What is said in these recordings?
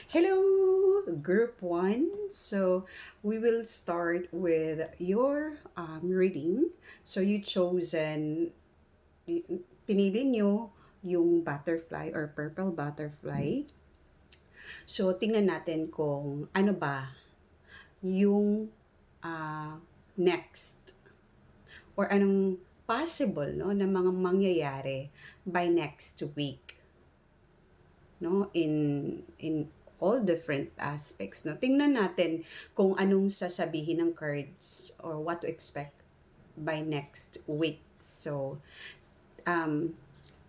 Hello, Group 1. So, we will start with your reading. So, pinili nyo yung butterfly or purple butterfly. So, tingnan natin kung ano ba yung ah, next or anong possible no, na mga mangyayari by next week. No, in all different aspects, no, tingnan natin kung anong sasabihin ng cards or what to expect by next week. So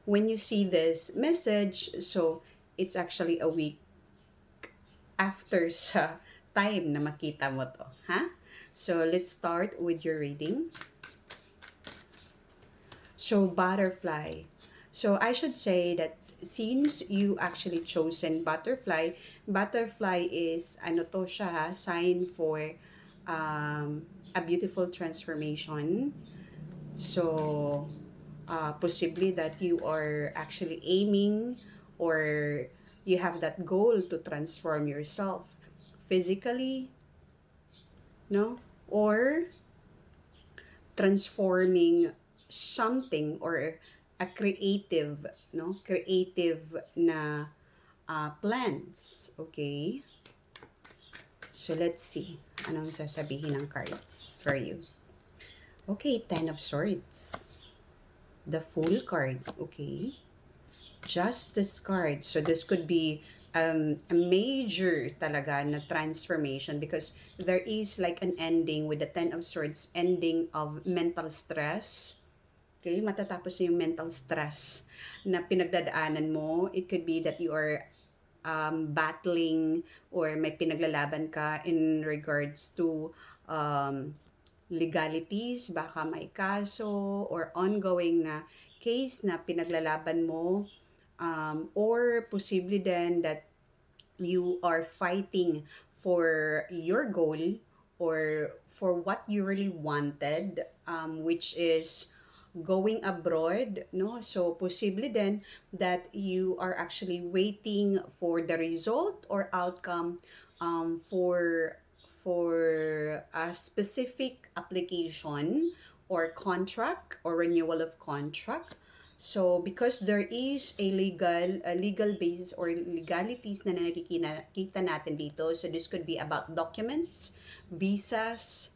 when you see this message, so it's actually a week after sa time na makita mo to, ha? So let's start with your reading. So, butterfly. So, I should say that since you actually chosen butterfly, butterfly is, ano to siya ha, sign for a beautiful transformation. So, possibly that you are actually aiming or you have that goal to transform yourself physically, no? Or transforming something or a creative, no, creative na plans. Okay, so let's see anong sasabihin ng cards for you. Okay, 10 of Swords, the Fool card. Okay, Justice card. So this could be a major talaga na transformation because there is like an ending with the 10 of Swords, ending of mental stress. Okay, matatapos yung mental stress na pinagdadaanan mo. It could be that you are battling or may pinaglalaban ka in regards to um, legalities, baka may kaso or ongoing na case na pinaglalaban mo, or possibly then that you are fighting for your goal or for what you really wanted, which is going abroad, no? So possibly then that you are actually waiting for the result or outcome, for a specific application or contract or renewal of contract. So because there is a legal basis or legalities na nakikita natin dito. So this could be about documents, visas,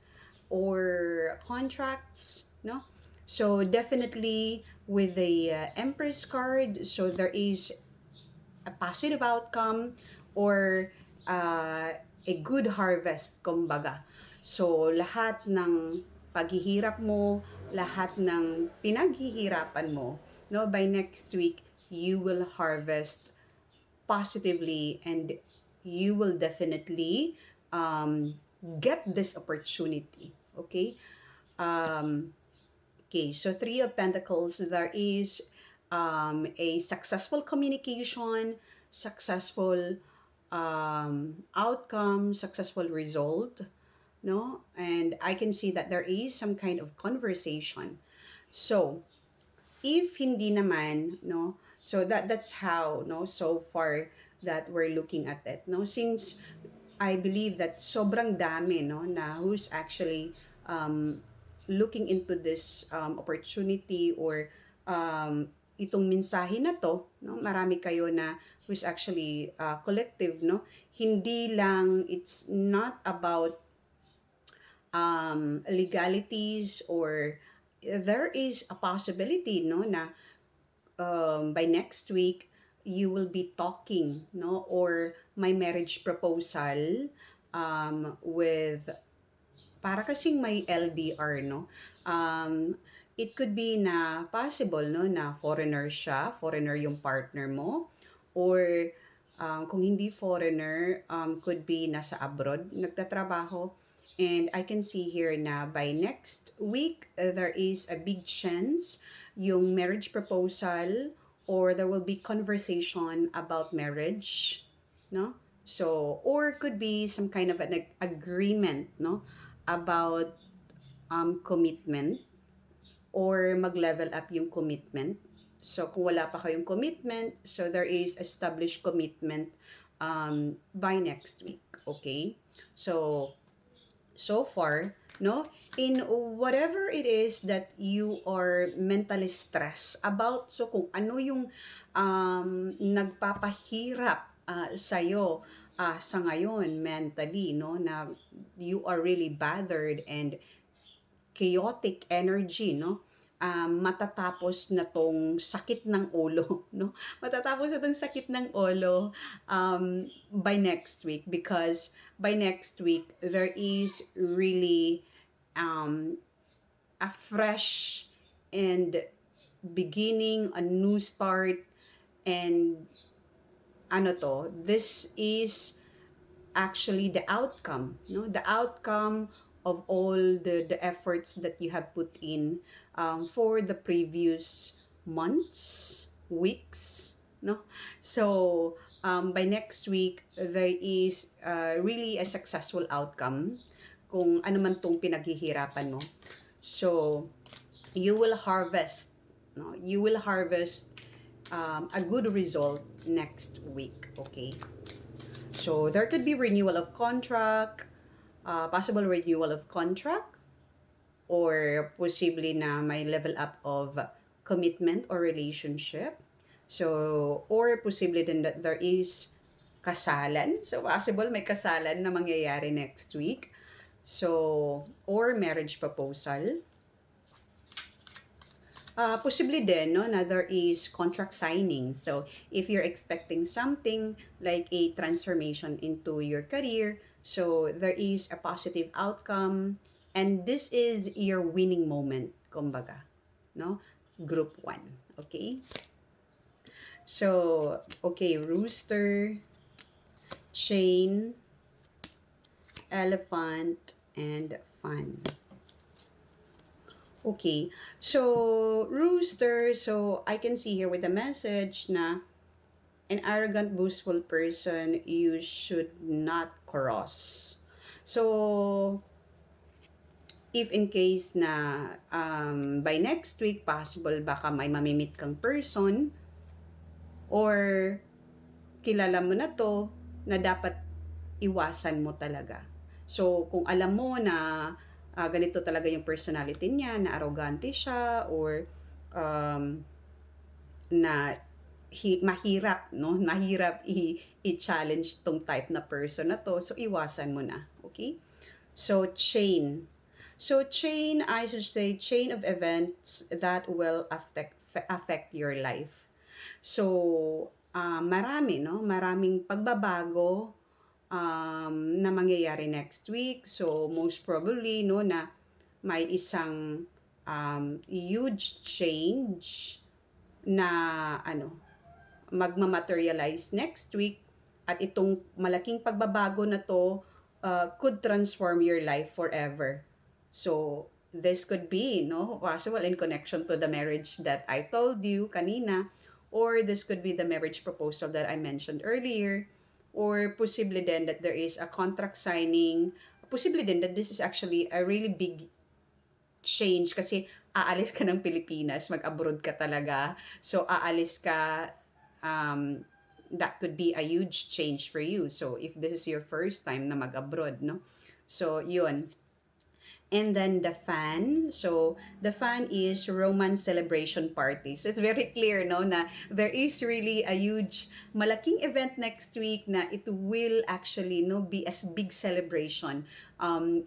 or contracts, no? So definitely with the Empress card, so there is a positive outcome or a good harvest, kumbaga. So lahat ng paghihirap mo, lahat ng pinaghihirapan mo, no, by next week you will harvest positively and you will definitely get this opportunity. Okay, um, okay, so Three of Pentacles, there is a successful communication, successful outcome, successful result, no? And I can see that there is some kind of conversation. So, if hindi naman, no? So that's how, no, so far that we're looking at it, no? Since I believe that sobrang dami, no, na who's actually looking into this opportunity or itong mensahe na to, no, marami kayo na who's actually collective, no, hindi lang, it's not about legalities or there is a possibility, no, na by next week you will be talking, no, or my marriage proposal with para kasing may LDR, no, it could be na possible, no, na foreigner siya, foreigner yung partner mo, or kung hindi foreigner, could be nasa abroad nagtatrabaho. And I can see here na by next week, there is a big chance yung marriage proposal or there will be conversation about marriage, no? So, or could be some kind of an agreement, no? About commitment or mag-level up yung commitment. So, kung wala pa kayong commitment, so there is established commitment by next week. Okay? So, so far, no, in whatever it is that you are mentally stressed about, so kung ano yung nagpapahirap sa'yo sa ngayon mentally, no, na you are really bothered and chaotic energy, no? Matatapos na tong sakit ng ulo, no? Matatapos na tong sakit ng ulo by next week, because by next week there is really um, a fresh and beginning, a new start, and ano to, this is actually the outcome, no, the outcome of all the efforts that you have put in for the previous months, weeks, no. So by next week there is really a successful outcome kung ano man tong pinaghihirapan mo. So you will harvest, no, you will harvest a good result next week. Okay, so there could be renewal of contract, possible renewal of contract, or possibly na may level up of commitment or relationship. So, or possibly din that there is kasalan. So, possible may kasalan na mangyayari next week. So, or marriage proposal. Possibly din, no, na there is contract signing. So, if you're expecting something like a transformation into your career, so there is a positive outcome, and this is your winning moment, kumbaga, no? Group 1, okay? So, okay, rooster, chain, elephant, and fun. Okay, so rooster, so I can see here with the message na an arrogant, boastful person you should not cross. So, if in case na by next week, possible baka may mamimit kang person or kilala mo na to na dapat iwasan mo talaga. So, kung alam mo na ganito talaga yung personality niya, na arrogante siya, or na mahirap, no? Mahirap i-challenge tong type na person na to. So, iwasan mo na. Okay? So, chain. So, chain, I should say, chain of events that will affect your life. So, marami, no? Maraming pagbabago na mangyayari next week. So, most probably, no, na may isang huge change na magmamaterialize next week, at itong malaking pagbabago na to could transform your life forever. So, this could be, no, possible in connection to the marriage that I told you kanina, or this could be the marriage proposal that I mentioned earlier, or possibly then that there is a contract signing, possibly then that this is actually a really big change kasi aalis ka ng Pilipinas, mag-abroad ka talaga. So, aalis ka, that could be a huge change for you. So, if this is your first time na mag-abroad, no? So, yun. And then the fan. So, the fan is romance celebration parties. So, it's very clear, no, na there is really a huge, malaking event next week na it will actually, no, be a big celebration,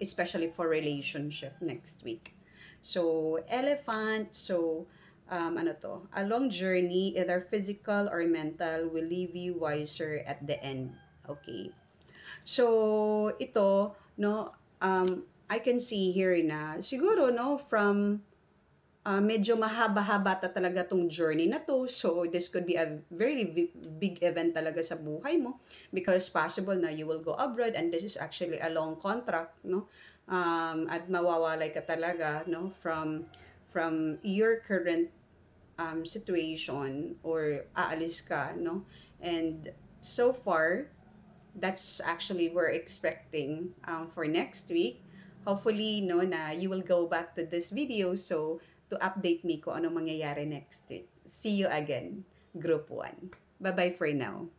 especially for relationship next week. So, elephant, so, ano to, a long journey, either physical or mental, will leave you wiser at the end. Okay. So, ito, no, I can see here na siguro, no, from medyo mahaba-haba talaga tong journey na to. So, this could be a very big event talaga sa buhay mo, because possible na you will go abroad and this is actually a long contract, no? At mawawalay ka talaga, no, from your current situation, or aalis ka, no? And so far, that's actually we're expecting for next week. Hopefully, no, na you will go back to this video so to update me kung ano mangyayari next week. See you again, Group 1. Bye-bye for now.